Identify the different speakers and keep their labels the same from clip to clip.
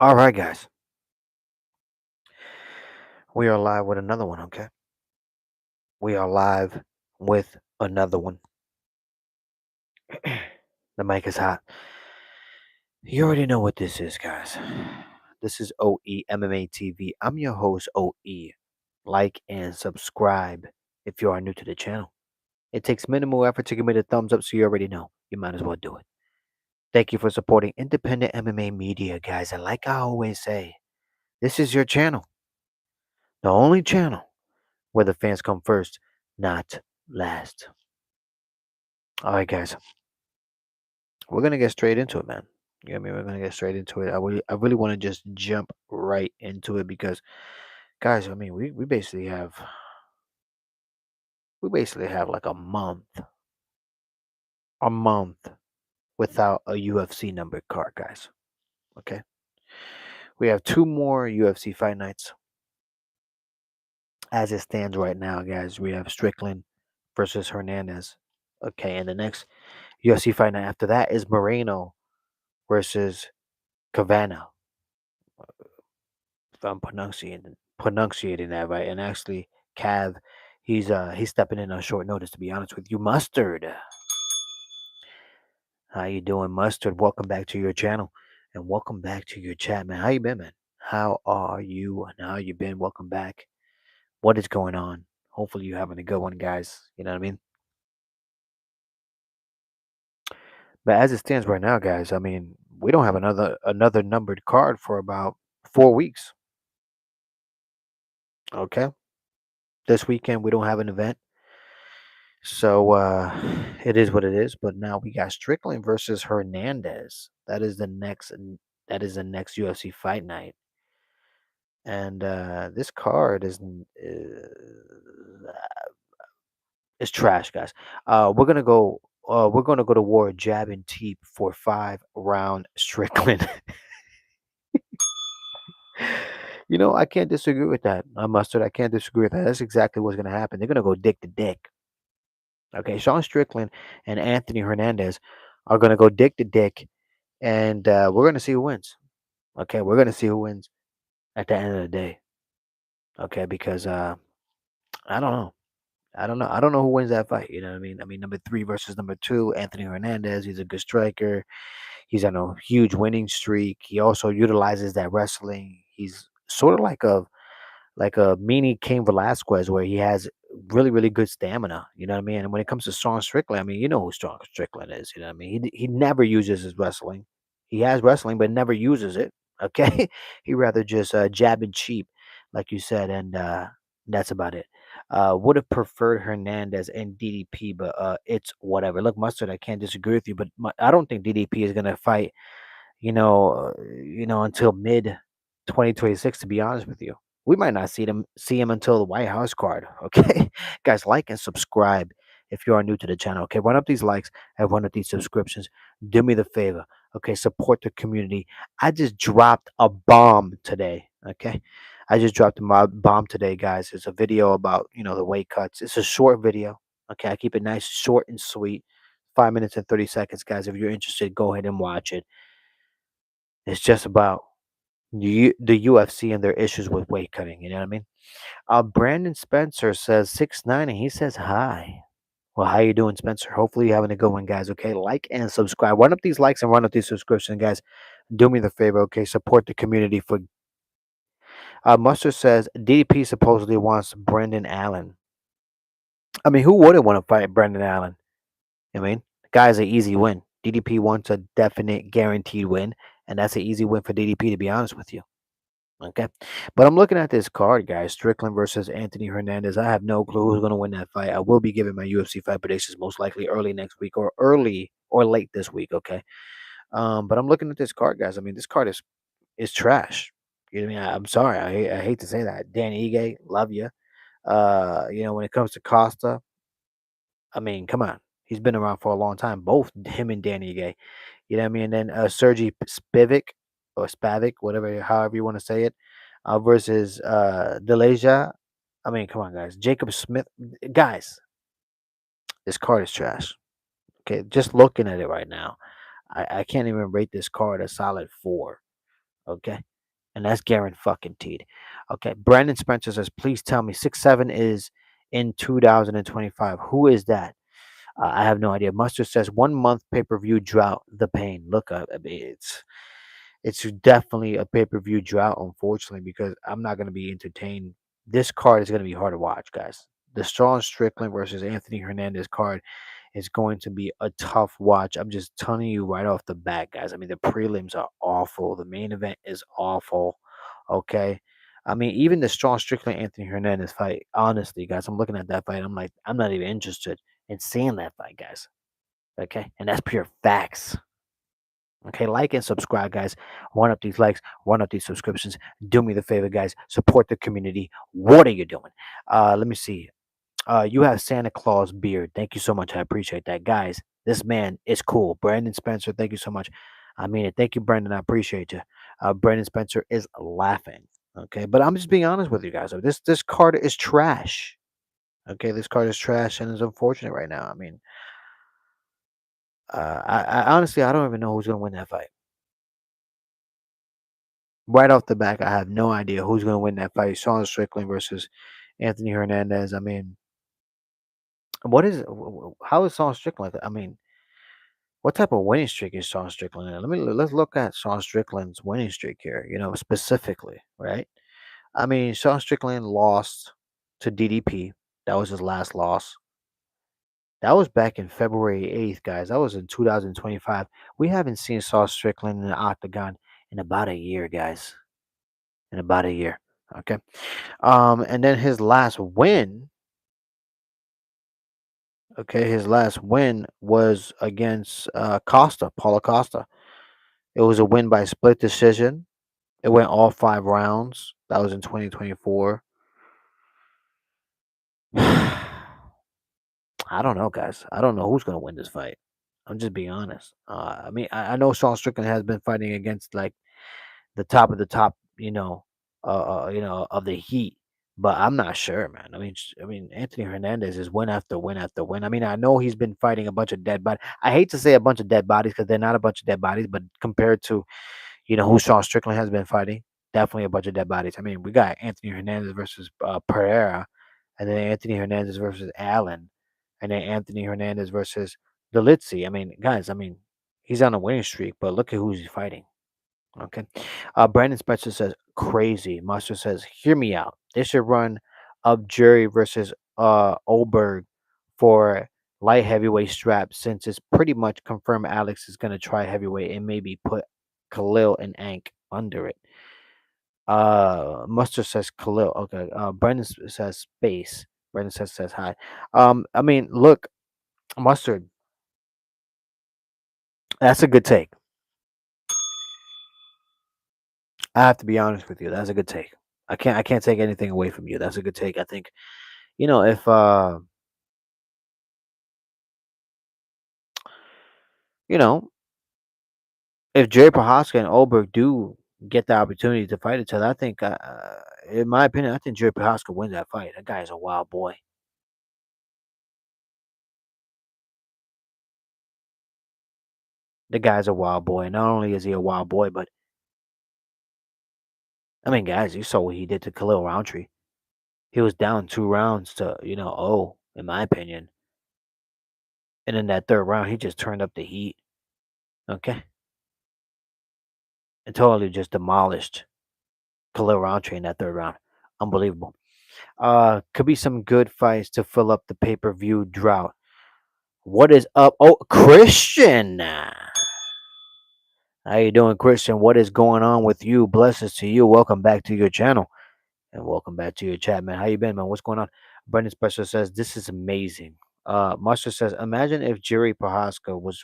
Speaker 1: All right, guys. We are live with another one, okay? We are live with another one. The mic is hot. You already know what this is, guys. This is OE MMA TV. I'm your host, OE. Like and subscribe if you are new to the channel. It takes minimal effort to give me the thumbs up, so you already know. You might as well do it. Thank you for supporting independent MMA media, guys. And like I always say, this is your channel. The only channel where the fans come first, not last. All right, guys. We're gonna get straight into it, man. You know what I mean? We're gonna get straight into it. I really want to just jump right into it because, guys, I mean, we basically have like a month without a UFC numbered card, guys. Okay, we have two more UFC fight nights as it stands right now, guys. We have Strickland versus Hernandez. Okay, and the next UFC fight night after that is Moreno versus Cavana. If I'm pronunciating that right. And actually, Cav, he's stepping in on short notice. To be honest with you, Mustard, how you doing, Mustard? Welcome back to your channel, and welcome back to your chat, man. How you been, man? How are you? And how you been? Welcome back. What is going on? Hopefully, you having a good one, guys. You know what I mean? But as it stands right now, guys, I mean, we don't have another numbered card for about 4 weeks. Okay, this weekend we don't have an event. So it is what it is. But now we got Strickland versus Hernandez. That is the next UFC fight night. And this card is trash, guys. We're gonna go to war jab and teep for 5 round Strickland. I can't disagree with that. Mustard. I can't disagree with that. That's exactly what's gonna happen. They're gonna go dick to dick. Okay, Sean Strickland and Anthony Hernandez are gonna go dick to dick, and we're gonna see who wins. Okay, we're gonna see who wins at the end of the day. Okay, because I don't know. I don't know who wins that fight. You know what I mean? I mean, number three versus number two, Anthony Hernandez. He's a good striker. He's on a huge winning streak. He also utilizes that wrestling. He's sort of like a mini Cain Velasquez, where he has really, really good stamina. You know what I mean? And when it comes to Sean Strickland, I mean, you know who Sean Strickland is. You know what I mean? He never uses his wrestling. He has wrestling, but never uses it. Okay, he rather just jab and cheap, like you said, and that's about it. Would have preferred Hernandez and DDP, but it's whatever. Look, Mustard, I can't disagree with you, but I don't think DDP is gonna fight. Until mid 2026. To be honest with you, we might not see him until the White House card. Okay, guys, like and subscribe if you are new to the channel. Okay, run up these likes and run up these subscriptions. Do me the favor. Okay, support the community. I just dropped a bomb today. Okay, I just dropped a bomb today, guys. It's a video about the weight cuts. It's a short video. Okay, I keep it nice, short and sweet. 5 minutes and 30 seconds, guys. If you're interested, go ahead and watch it. It's just about the UFC and their issues with weight cutting. You know what I mean? Brandon Spencer says 6'9", and he says hi. Well, how you doing, Spencer? Hopefully you're having a good one, guys. Okay, like and subscribe. Run up these likes and run up these subscriptions, guys. Do me the favor, okay? Support the community. For Mustard says DDP supposedly wants Brendan Allen. I mean, who wouldn't want to fight Brendan Allen? I mean, the guy's an easy win. DDP wants a definite, guaranteed win, and that's an easy win for DDP. To be honest with you. Okay. But I'm looking at this card, guys. Strickland versus Anthony Hernandez. I have no clue who's going to win that fight. I will be giving my UFC fight predictions most likely early next week or early or late this week. Okay. But I'm looking at this card, guys. I mean, this card is trash. You know what I mean? I'm sorry. I hate to say that. Dan Ige, love you. When it comes to Costa, I mean, come on. He's been around for a long time. Both him and Dan Ige. You know what I mean? And then Sergey Spivak or Spavik, whatever, however you want to say it, versus Deleja. I mean, come on, guys. Jacob Smith, guys, this card is trash. Okay, just looking at it right now, I can't even rate this card a solid 4. Okay, and that's guaranteed. Okay, Brandon Spencer says, please tell me 6'7" is in 2025. Who is that? I have no idea. Mustard says 1 month pay-per-view drought. The pain. Look, I mean, it's definitely a pay-per-view drought, unfortunately, because I'm not going to be entertained. This card is going to be hard to watch, guys. The Strong Strickland versus Anthony Hernandez card is going to be a tough watch. I'm just telling you right off the bat, guys. I mean, the prelims are awful. The main event is awful. Okay. I mean, even the Strong Strickland Anthony Hernandez fight, honestly, guys, I'm looking at that fight. I'm like, I'm not even interested in seeing that fight, guys. Okay. And that's pure facts. Okay, like and subscribe, guys. Run up these likes, run up these subscriptions. Do me the favor, guys. Support the community. What are you doing? Let me see. You have Santa Claus beard. Thank you so much. I appreciate that, guys. This man is cool. Brandon Spencer, thank you so much. I mean it. Thank you, Brandon. I appreciate you. Brandon Spencer is laughing. Okay, but I'm just being honest with you guys. This card is trash. Okay, this card is trash and is unfortunate right now. I mean, I honestly I don't even know who's gonna win that fight. Right off the back, I have no idea who's gonna win that fight. Sean Strickland versus Anthony Hernandez. I mean, what is how is Sean Strickland? I mean, what type of winning streak is Sean Strickland in? Let's look at Sean Strickland's winning streak here. Specifically, right? I mean, Sean Strickland lost to DDP. That was his last loss. That was back in February 8th, guys. That was in 2025. We haven't seen Sean Strickland in the octagon in about a year, guys. In about a year. Okay. And then his last win, okay, his last win was against Costa, Paulo Costa. It was a win by split decision. It went all 5 rounds. That was in 2024. I don't know, guys. I don't know who's gonna win this fight. I'm just being honest. I mean, I know Sean Strickland has been fighting against like the top of the top, of the heat. But I'm not sure, man. I mean, Anthony Hernandez is win after win after win. I mean, I know he's been fighting a bunch of dead bodies. I hate to say a bunch of dead bodies because they're not a bunch of dead bodies, but compared to who Sean Strickland has been fighting, definitely a bunch of dead bodies. I mean, we got Anthony Hernandez versus Pereira, and then Anthony Hernandez versus Allen, and then Anthony Hernandez versus Delitzi. I mean, guys, he's on a winning streak, but look at who he's fighting. Okay. Brandon Spencer says, crazy. Mustard says, hear me out. They should run up Jury versus Oberg for light heavyweight strap since it's pretty much confirmed Alex is going to try heavyweight and maybe put Khalil and Ank under it. Mustard says Khalil. Okay. Brandon says space. Brandon says hi. I mean, look, Mustard, that's a good take. I have to be honest with you. That's a good take. I can't take anything away from you. That's a good take. I think, if you know, if Jerry Prohaska and Oberg do get the opportunity to fight each other, I think in my opinion, I think Jerry Prohaska wins that fight. That guy is a wild boy. The guy's a wild boy. Not only is he a wild boy, but I mean, guys, you saw what he did to Khalil Roundtree. He was down 2 rounds to, in my opinion. And in that third round, he just turned up the heat. Okay. And totally just demolished Khalil Roundtree in that third round. Unbelievable. Could be some good fights to fill up the pay-per-view drought. What is up? Oh, Christian. How you doing, Christian? What is going on with you? Blessings to you. Welcome back to your channel. And welcome back to your chat, man. How you been, man? What's going on? Brendan Special says, this is amazing. Mustard says, imagine if Jerry Prohaska was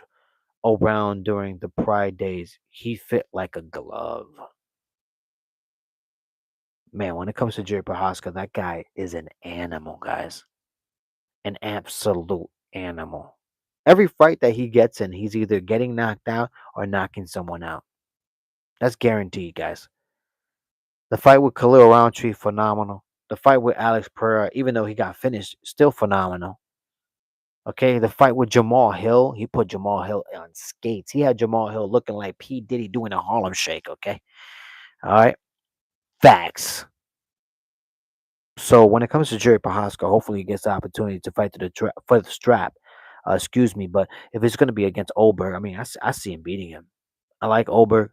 Speaker 1: around during the Pride days. He fit like a glove. Man, when it comes to Jerry Prohaska, that guy is an animal, guys. An absolute animal. Every fight that he gets in, he's either getting knocked out or knocking someone out. That's guaranteed, guys. The fight with Khalil Roundtree, phenomenal. The fight with Alex Pereira, even though he got finished, still phenomenal. Okay, the fight with Jamal Hill, he put Jamal Hill on skates. He had Jamal Hill looking like P. Diddy doing a Harlem Shake. Okay, all right. Facts. So when it comes to Jerry Prohaska, hopefully he gets the opportunity to fight to for the strap. Excuse me, but if it's going to be against Oberg, I mean, I see him beating him. I like Oberg,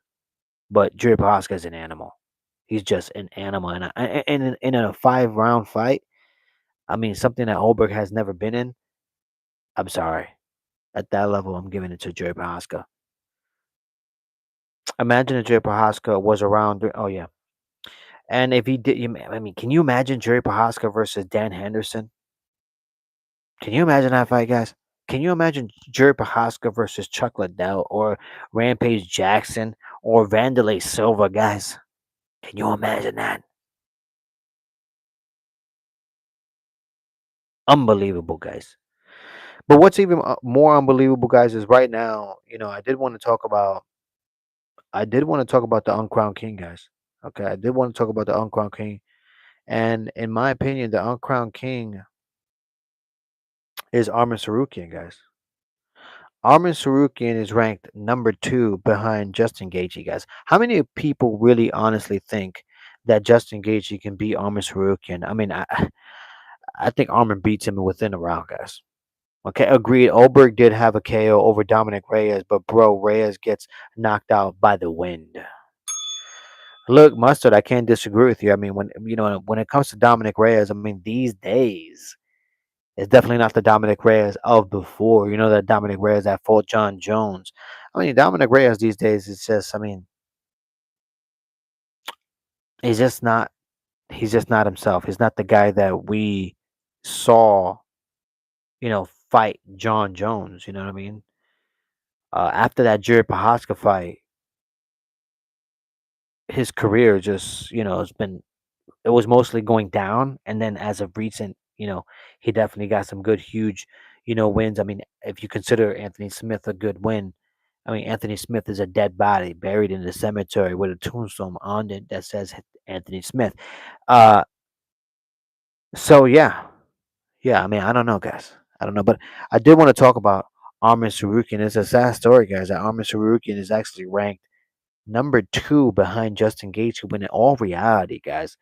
Speaker 1: but Jerry Prohaska is an animal. He's just an animal, and in a 5 round fight, I mean, something that Oberg has never been in. I'm sorry, at that level, I'm giving it to Jerry Prohaska. Imagine if Jerry Prohaska was around. Oh yeah, and if he did, I mean, can you imagine Jerry Prohaska versus Dan Henderson? Can you imagine that fight, guys? Can you imagine Jerry Prohaska versus Chuck Liddell or Rampage Jackson or Vanderlei Silva, guys? Can you imagine that? Unbelievable, guys. But what's even more unbelievable, guys, is right now. I did want to talk about the Uncrown King, guys. Okay, I did want to talk about the Uncrown King, and in my opinion, the Uncrown King is Armin Sarukian, guys. Armin Sarukian is ranked number 2 behind Justin Gaethje, guys. How many people really honestly think that Justin Gaethje can beat Armin Sarukian? I mean, I think Armin beats him within a round, guys. Okay, agreed. Oberg did have a KO over Dominic Reyes, but bro, Reyes gets knocked out by the wind. Look, Mustard, I can't disagree with you. I mean, when it comes to Dominic Reyes, I mean, these days it's definitely not the Dominic Reyes of before. You know that Dominic Reyes that fought John Jones. I mean, Dominic Reyes these days is just. I mean, he's just not. He's just not himself. He's not the guy that we saw. Fight John Jones. You know what I mean? After that Jerry Prohaska fight, his career just has been. It was mostly going down, and then as of recent, he definitely got some good, huge, wins. I mean, if you consider Anthony Smith a good win, I mean, Anthony Smith is a dead body buried in the cemetery with a tombstone on it that says Anthony Smith. Uh, so yeah, yeah. I mean, I don't know, guys. I don't know, but I did want to talk about Armin Sarukian. It's a sad story, guys. That Armin Sarukian is actually ranked number 2 behind Justin Gaethje. When in all reality, guys,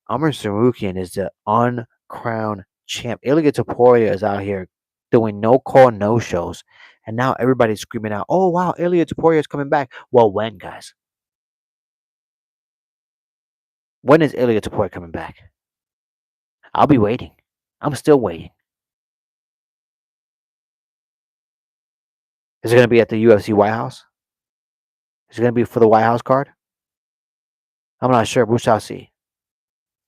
Speaker 1: Amr Sarukian is the uncrowned champ. Ilya Taporia is out here doing no call, no shows. And now everybody's screaming out, oh, wow, Ilya Taporia is coming back. Well, when, guys? When is Ilya Taporia coming back? I'll be waiting. I'm still waiting. Is it going to be at the UFC White House? Is it going to be for the White House card? I'm not sure. We shall see.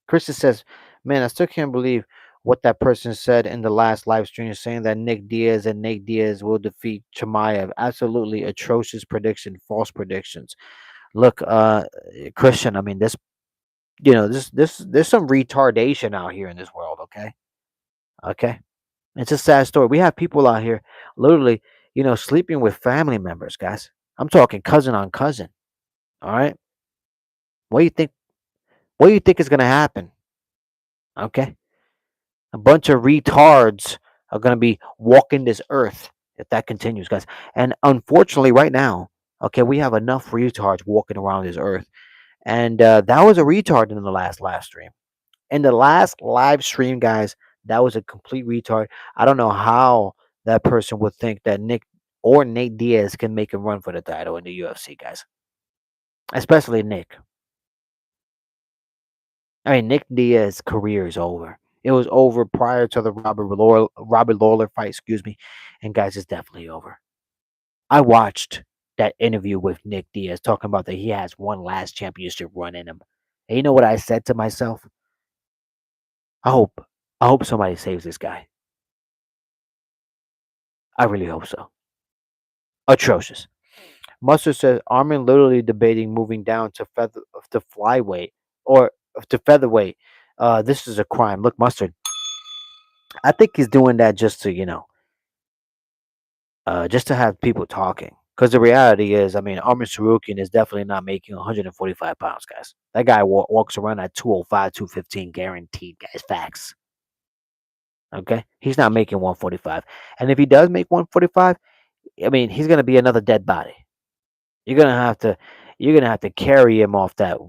Speaker 1: Krista says, man, I still can't believe what that person said in the last live stream, saying that Nick Diaz and Nate Diaz will defeat Chimaev. Absolutely atrocious prediction, false predictions. Look, Christian, I mean, there's some retardation out here in this world, okay? Okay? It's a sad story. We have people out here literally, sleeping with family members, guys. I'm talking cousin on cousin. All right? What do you think? What do you think is gonna happen? Okay? A bunch of retards are going to be walking this earth if that continues, guys. And unfortunately, right now, okay, we have enough retards walking around this earth. And that was a retard in the last live stream. In the last live stream, guys, that was a complete retard. I don't know how that person would think that Nick or Nate Diaz can make a run for the title in the UFC, guys. Especially Nick. I mean, Nick Diaz's career is over. It was over prior to the Robert Lawler fight, excuse me. And guys, it's definitely over. I watched that interview with Nick Diaz talking about that he has one last championship run in him. And you know what I said to myself? I hope, I hope somebody saves this guy. I really hope so. Atrocious. Mustard says Armin literally debating moving down to flyweight or to featherweight. This is a crime. Look, Mustard. I think he's doing that just to just to have people talking. Because the reality is, I mean, Armin Sarukian is definitely not making 145 pounds, guys. That guy walks around at 205, 215, guaranteed, guys. Facts. Okay? He's not making 145. And if he does make 145, I mean, he's going to be another dead body. You're going to have to, You're gonna have to carry him off that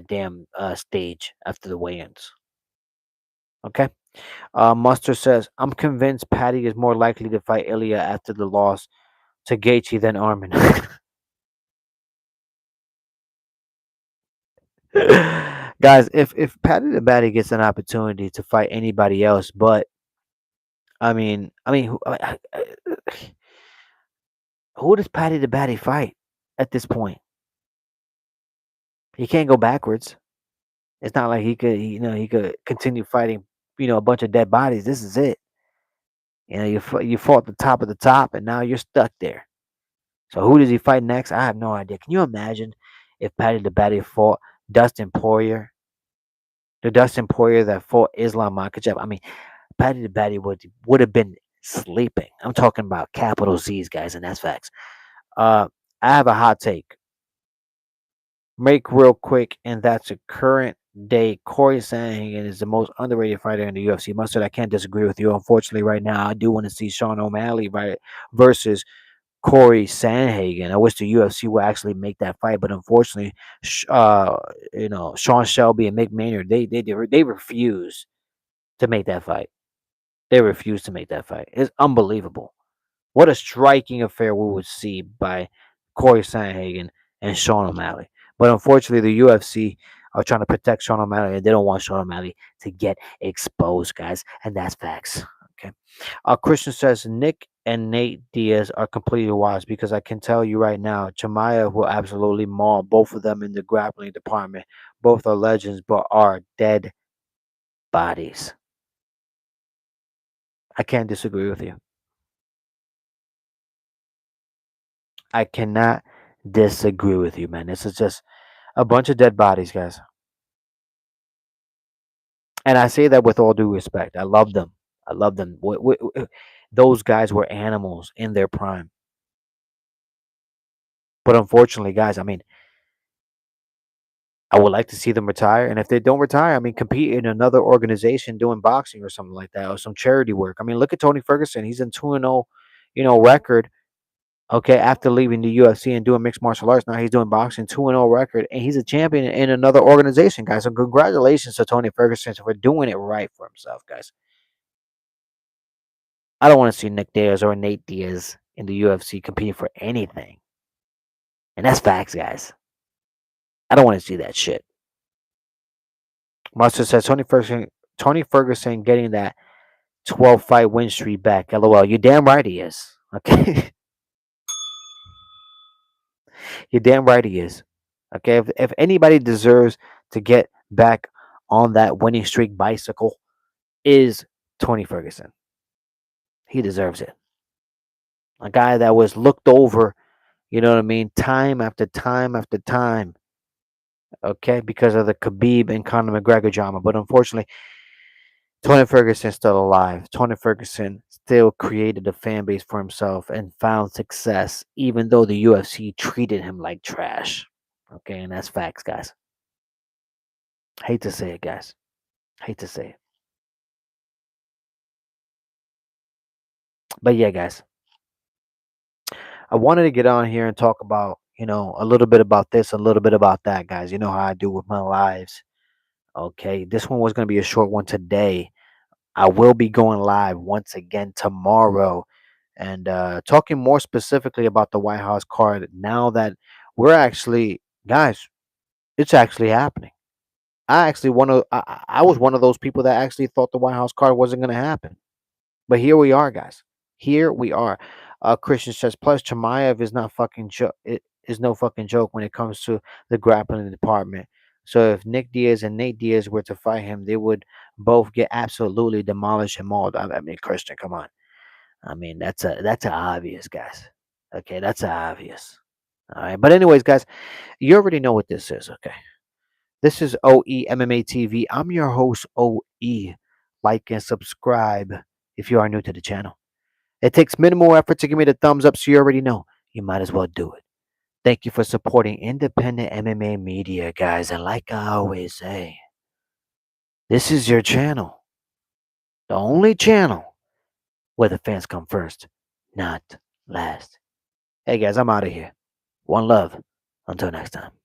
Speaker 1: damn stage after the weigh-ins. Okay. Mustard says, "I'm convinced Patty is more likely to fight Ilya after the loss to Gaethje than Armin." Guys, if Patty the Batty gets an opportunity to fight anybody else, but who does Patty the Batty fight at this point? He can't go backwards. It's not like he could continue fighting, a bunch of dead bodies. This is it. You fought the top of the top, and now you're stuck there. So who does he fight next? I have no idea. Can you imagine if Patty the Batty fought Dustin Poirier, the Dustin Poirier that fought Islam Makhachev? I mean, Patty the Batty would have been sleeping. I'm talking about capital Z's, guys, and that's facts. Uh, I have a hot take. Make real quick, and that's a current day. Corey Sandhagen is the most underrated fighter in the UFC. Mustard, I can't disagree with you. Unfortunately, right now, I do want to see Sean O'Malley versus Corey Sandhagen. I wish the UFC would actually make that fight, but unfortunately, Sean Shelby and Mick Maynard, they refuse to make that fight. They refuse to make that fight. It's unbelievable. What a striking affair we would see by Corey Sandhagen and Sean O'Malley. But unfortunately, the UFC are trying to protect Sean O'Malley, and they don't want Sean O'Malley to get exposed, guys. And that's facts. Okay. Christian says Nick and Nate Diaz are completely wise because I can tell you right now, Chimaev will absolutely maul both of them in the grappling department. Both are legends, but are dead bodies. I can't disagree with you. I cannot disagree with you, man. This is just a bunch of dead bodies, guys. And I say that with all due respect. I love them. I love them. Those guys were animals in their prime. But unfortunately, guys, I mean, I would like to see them retire. And if they don't retire, I mean, compete in another organization doing boxing or something like that, or some charity work. I mean, look at Tony Ferguson. He's in 2-0, record. Okay, after leaving the UFC and doing mixed martial arts, now he's doing boxing, 2-0 record, and he's a champion in another organization, guys. So congratulations to Tony Ferguson for doing it right for himself, guys. I don't want to see Nick Diaz or Nate Diaz in the UFC competing for anything. And that's facts, guys. I don't want to see that shit. Master says Tony Ferguson getting that 12 fight win streak back. LOL. You're damn right he is. Okay. You're damn right he is. Okay. If anybody deserves to get back on that winning streak bicycle, is Tony Ferguson. He deserves it. A guy that was looked over, you know what I mean, time after time after time. Okay, because of the Khabib and Conor McGregor drama. But unfortunately, Tony Ferguson's still alive. Tony Ferguson still created a fan base for himself and found success, even though the UFC treated him like trash. Okay, and that's facts, guys. Hate to say it, guys. Hate to say it. But yeah, guys, I wanted to get on here and talk about, a little bit about this, a little bit about that, guys. You know how I do with my lives. Okay, this one was going to be a short one today. I will be going live once again tomorrow and talking more specifically about the White House card now that we're actually, guys, it's actually happening. I was one of those people that actually thought the White House card wasn't going to happen. But here we are, guys. Here we are. Christian says, plus Chimaev is not fucking joke. It is no fucking joke when it comes to the grappling department. So if Nick Diaz and Nate Diaz were to fight him, they would both get absolutely demolished and mauled. I mean, Christian, come on. I mean, that's a obvious, guys. Okay, that's a obvious. All right, but anyways, guys, you already know what this is. Okay, this is OE MMA TV. I'm your host, OE. Like and subscribe if you are new to the channel. It takes minimal effort to give me the thumbs up, so you already know. You might as well do it. Thank you for supporting independent MMA media, guys. And like I always say, this is your channel. The only channel where the fans come first, not last. Hey, guys, I'm out of here. One love. Until next time.